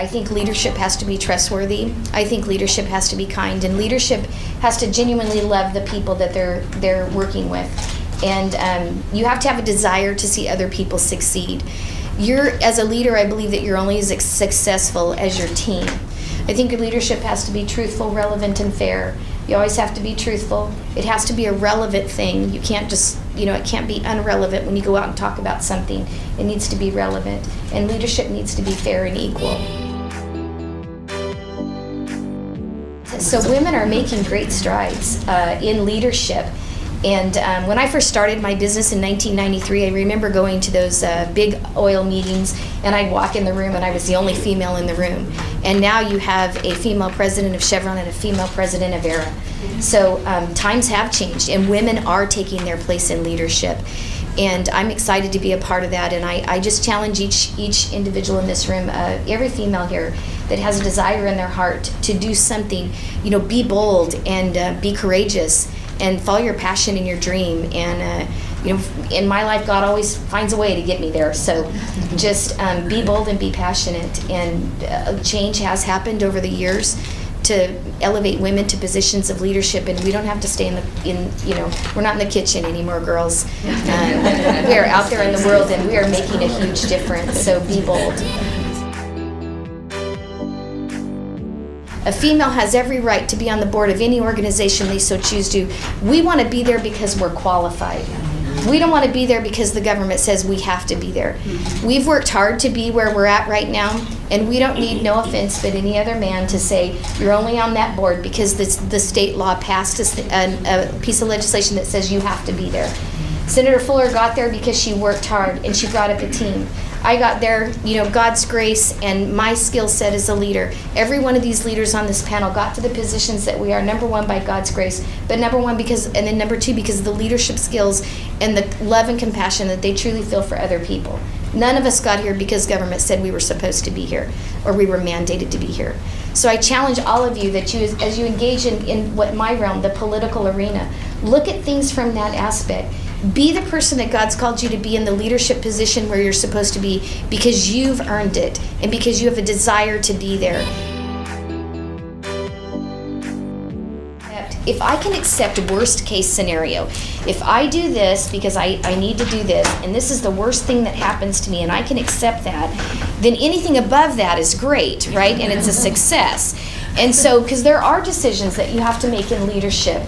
I think leadership has to be trustworthy. I think leadership has to be kind, and leadership has to genuinely love the people that they're working with. And you have to have a desire to see other people succeed. As a leader, I believe that you're only as successful as your team. I think your leadership has to be truthful, relevant, and fair. You always have to be truthful. It has to be a relevant thing. You can't just, it can't be irrelevant when you go out and talk about something. It needs to be relevant. And leadership needs to be fair and equal. So women are making great strides in leadership. And when I first started my business in 1993, I remember going to those big oil meetings, and I'd walk in the room and I was the only female in the room. And now you have a female president of Chevron and a female president of Era. So times have changed, and women are taking their place in leadership. And I'm excited to be a part of that, and I just challenge each individual in this room, every female here that has a desire in their heart to do something, be bold and be courageous and follow your passion and your dream. And in my life, God always finds a way to get me there. So just be bold and be passionate. And change has happened over the years to elevate women to positions of leadership, and we don't have to stay we're not in the kitchen anymore, girls. We are out there in the world, and we are making a huge difference. So be bold. A female has every right to be on the board of any organization they so choose to. We want to be there because we're qualified. We don't want to be there because the government says we have to be there. We've worked hard to be where we're at right now, and we don't need, no offense, but any other man to say you're only on that board because the state law passed a piece of legislation that says you have to be there. Senator Fuller got there because she worked hard and she brought up a team. I got there, God's grace and my skill set as a leader. Every one of these leaders on this panel got to the positions that we are, number one, by God's grace, but number one and then number two, because of the leadership skills and the love and compassion that they truly feel for other people. None of us got here because government said we were supposed to be here or we were mandated to be here. So I challenge all of you that as you engage in what my realm, the political arena, look at things from that aspect. Be the person that God's called you to be in the leadership position where you're supposed to be because you've earned it and because you have a desire to be there. If I can accept worst case scenario, if I do this because I need to do this, and this is the worst thing that happens to me, and I can accept that, then anything above that is great, right? And it's a success. And so, because there are decisions that you have to make in leadership,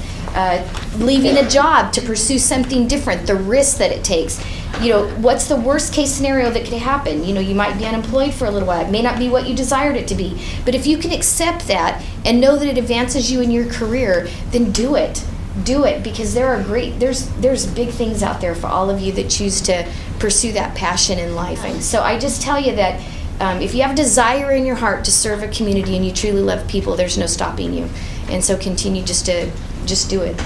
leaving a job to pursue something different, the risk that it takes. What's the worst case scenario that could happen? You might be unemployed for a little while. It may not be what you desired it to be. But if you can accept that and know that it advances you in your career, then do it. Do it, because there's big things out there for all of you that choose to pursue that passion in life. And so I just tell you that if you have a desire in your heart to serve a community and you truly love people, there's no stopping you. And so continue just do it.